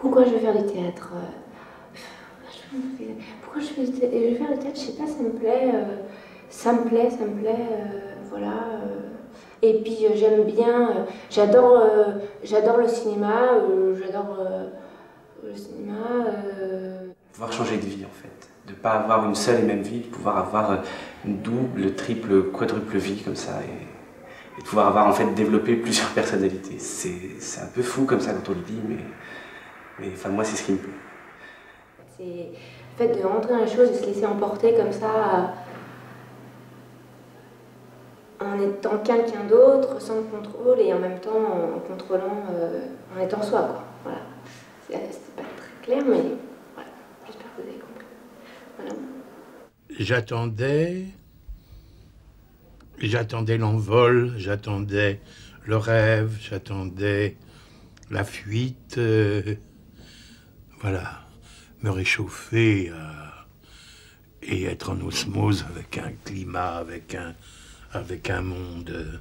Pourquoi je veux faire du théâtre? Pourquoi je veux faire du théâtre? Je sais pas, ça me plaît. Voilà. Et puis j'aime bien, j'adore le cinéma, Pouvoir changer de vie en fait, de ne pas avoir une seule et même vie, de pouvoir avoir une double, triple, quadruple vie comme ça et de pouvoir avoir en fait développé plusieurs personnalités. C'est un peu fou comme ça quand on le dit, mais enfin moi c'est ce qui me plaît. C'est le fait de rentrer dans les choses, de se laisser emporter comme ça, en étant quelqu'un d'autre, sans contrôle et en même temps en contrôlant, en étant soi, quoi. Voilà. C'est pas très clair, mais voilà. J'espère que vous avez compris. Voilà. J'attendais l'envol, j'attendais le rêve, j'attendais la fuite, voilà, me réchauffer et être en osmose avec un climat, avec un monde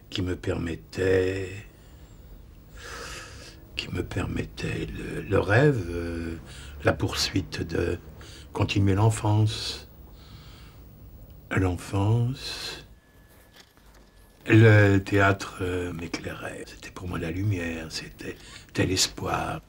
qui me permettait le rêve, la poursuite de continuer l'enfance. Le théâtre m'éclairait. C'était pour moi la lumière, c'était l'espoir.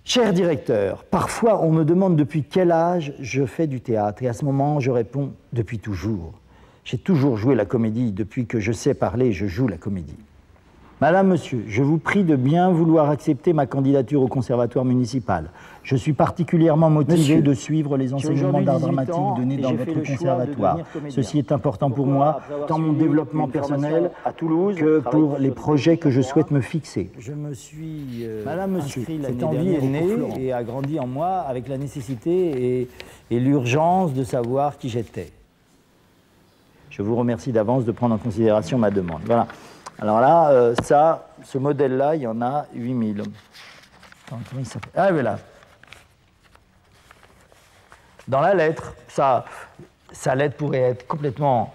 Cher directeur, parfois on me demande depuis quel âge je fais du théâtre et à ce moment je réponds depuis toujours. J'ai toujours joué la comédie, depuis que je sais parler, je joue la comédie. Madame, monsieur, je vous prie de bien vouloir accepter ma candidature au conservatoire municipal. Je suis particulièrement motivé de suivre les enseignements d'art dramatique donnés dans votre conservatoire. Ceci est important pour moi, tant mon développement personnel à Toulouse que pour les projets que je souhaite me fixer. Je me suis Madame, monsieur, cette envie est née et a grandi en moi avec la nécessité et l'urgence de savoir qui j'étais. Je vous remercie d'avance de prendre en considération ma demande. Voilà. Alors là, ce modèle-là, il y en a 8000. Attends, comment il s'appelle? Ah, voilà. Dans la lettre, sa lettre pourrait être complètement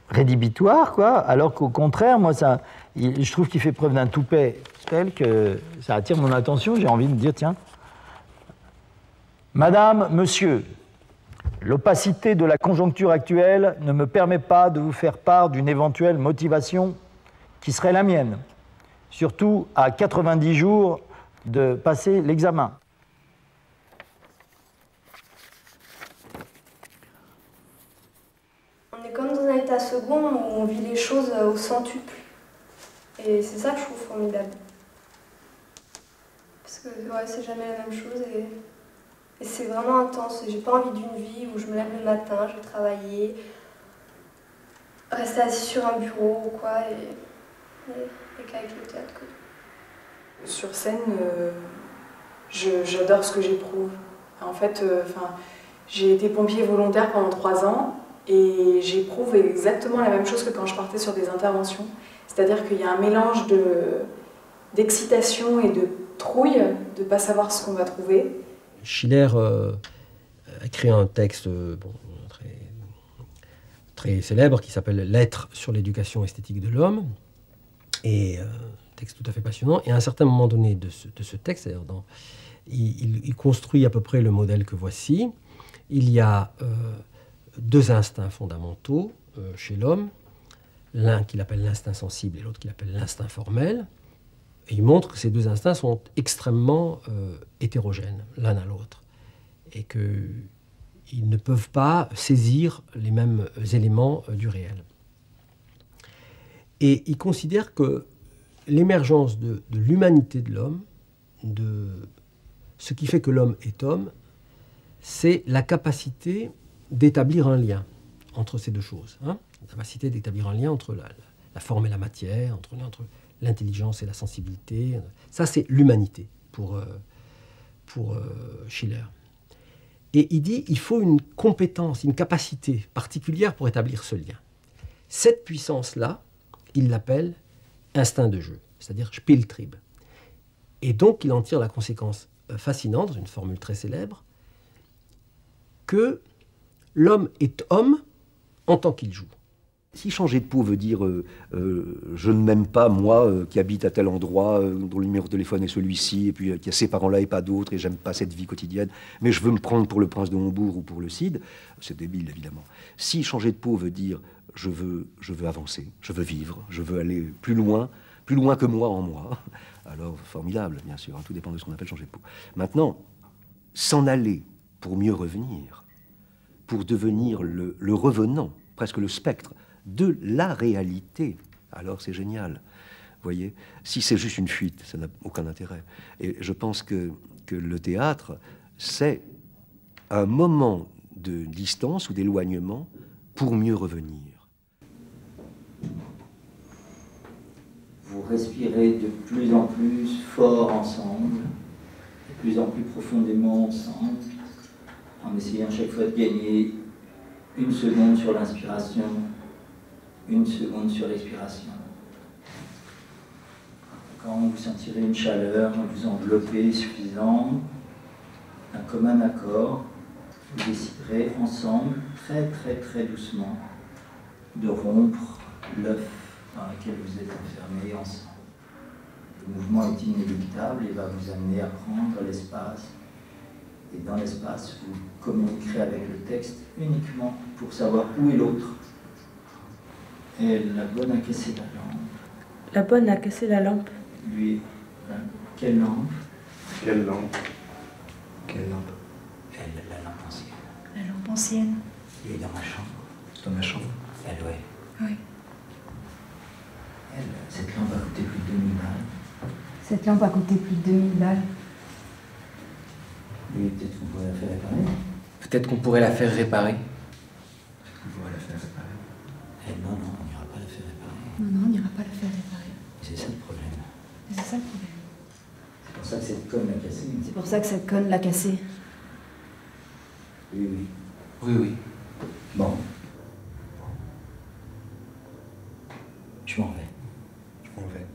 rédhibitoire, quoi, alors qu'au contraire, moi, je trouve qu'il fait preuve d'un toupet tel que ça attire mon attention. J'ai envie de dire, tiens, Madame, Monsieur, l'opacité de la conjoncture actuelle ne me permet pas de vous faire part d'une éventuelle motivation qui serait la mienne, surtout à 90 jours de passer l'examen. On est comme dans un état second où on vit les choses au centuple. Et c'est ça que je trouve formidable. Parce que ouais, c'est jamais la même chose et c'est vraiment intense. J'ai pas envie d'une vie où je me lève le matin, je vais travailler, rester assis sur un bureau ou quoi, et qu'avec le théâtre. Quoi. Sur scène, j'adore ce que j'éprouve. En fait, j'ai été pompier volontaire pendant 3 ans et j'éprouve exactement la même chose que quand je partais sur des interventions. C'est-à-dire qu'il y a un mélange d'excitation et de trouille de ne pas savoir ce qu'on va trouver. Schiller a créé un texte très célèbre qui s'appelle « Lettres sur l'éducation esthétique de l'homme », et un texte tout à fait passionnant. Et à un certain moment donné de ce texte, il construit à peu près le modèle que voici. Il y a 2 instincts fondamentaux chez l'homme, l'un qu'il appelle l'instinct sensible et l'autre qu'il appelle l'instinct formel. Et il montre que ces 2 instincts sont extrêmement hétérogènes l'un à l'autre et qu'ils ne peuvent pas saisir les mêmes éléments du réel. Et il considère que l'émergence de l'humanité de l'homme, de ce qui fait que l'homme est homme, c'est la capacité d'établir un lien entre ces 2 choses. La capacité d'établir un lien entre la forme et la matière, entre l'intelligence et la sensibilité. Ça, c'est l'humanité pour Schiller. Et il dit qu'il faut une compétence, une capacité particulière pour établir ce lien. Cette puissance-là, il l'appelle instinct de jeu, c'est-à-dire Spieltrieb. Et donc, il en tire la conséquence fascinante, dans une formule très célèbre, que l'homme est homme en tant qu'il joue. Si changer de peau veut dire je ne m'aime pas, moi, qui habite à tel endroit, dont le numéro de téléphone est celui-ci, et puis qui a ces parents-là et pas d'autres, et j'aime pas cette vie quotidienne, mais je veux me prendre pour le prince de Hombourg ou pour le Cid, c'est débile, évidemment. Si changer de peau veut dire je veux avancer, je veux vivre, je veux aller plus loin que moi en moi, alors formidable, bien sûr, hein, tout dépend de ce qu'on appelle changer de peau. Maintenant, s'en aller pour mieux revenir, pour devenir le revenant, presque le spectre, de la réalité, alors c'est génial. Vous voyez, si c'est juste une fuite, ça n'a aucun intérêt. Et je pense que le théâtre, c'est un moment de distance ou d'éloignement pour mieux revenir. Vous respirez de plus en plus fort ensemble, de plus en plus profondément ensemble, en essayant chaque fois de gagner 1 seconde sur l'inspiration, 1 seconde sur l'expiration. Quand vous sentirez une chaleur, vous enveloppez suffisant, un commun accord, vous déciderez ensemble, très très très doucement, de rompre l'œuf dans lequel vous êtes enfermés ensemble. Le mouvement est inéluctable et va vous amener à prendre l'espace. Et dans l'espace, vous communiquerez avec le texte uniquement pour savoir où est l'autre. Et la bonne a cassé la lampe. La bonne a cassé la lampe. Lui, quelle lampe? Quelle lampe? Quelle lampe? Elle, la lampe ancienne. La lampe ancienne. Il est dans ma chambre. Dans ma chambre? Elle, ouais. Oui. Elle, cette lampe a coûté plus de 2000 balles. Cette lampe a coûté plus de 2000 balles. Oui, peut-être qu'on pourrait la faire réparer. Peut-être qu'on pourrait la faire réparer. On pourrait la faire réparer. Eh non, non, on n'ira pas la faire réparer. Non, non, on n'ira pas la faire réparer. C'est ça le problème. C'est ça le problème. C'est pour ça que cette conne l'a cassée. C'est pour ça que cette conne l'a cassée. Oui, oui. Oui, oui. Bon. Je m'en vais. Je m'en vais.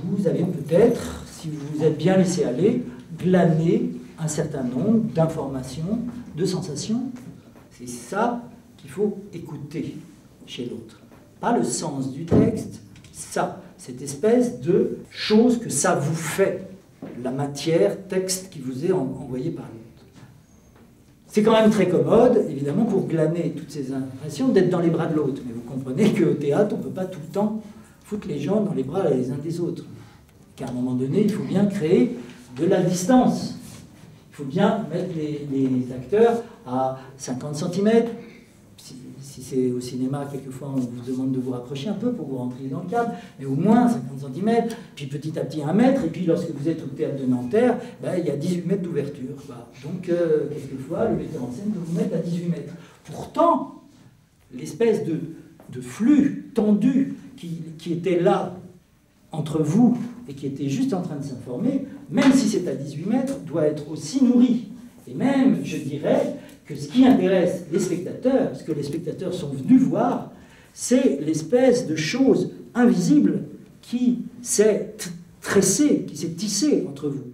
Vous avez peut-être, si vous vous êtes bien laissé aller, glané un certain nombre d'informations, de sensations. C'est ça qu'il faut écouter chez l'autre. Pas le sens du texte, ça, cette espèce de chose que ça vous fait, la matière, texte qui vous est envoyé par l'autre. C'est quand même très commode, évidemment, pour glaner toutes ces impressions, d'être dans les bras de l'autre. Mais vous comprenez qu'au théâtre, on ne peut pas tout le temps foutre les gens dans les bras les uns des autres. Qu'à un moment donné, il faut bien créer de la distance. Il faut bien mettre les acteurs à 50 cm. Si c'est au cinéma, quelquefois, on vous demande de vous rapprocher un peu pour vous rentrer dans le cadre, mais au moins 50 cm, puis petit à petit 1 mètre, et puis lorsque vous êtes au théâtre de Nanterre, ben, il y a 18 mètres d'ouverture. Voilà. Donc, quelquefois, le metteur en scène peut vous mettre à 18 mètres. Pourtant, l'espèce de flux tendu qui était là entre vous et qui était juste en train de s'informer, même si c'est à 18 mètres, doit être aussi nourri. Et même, je dirais, que ce qui intéresse les spectateurs, ce que les spectateurs sont venus voir, c'est l'espèce de chose invisible qui s'est tressée, qui s'est tissée entre vous.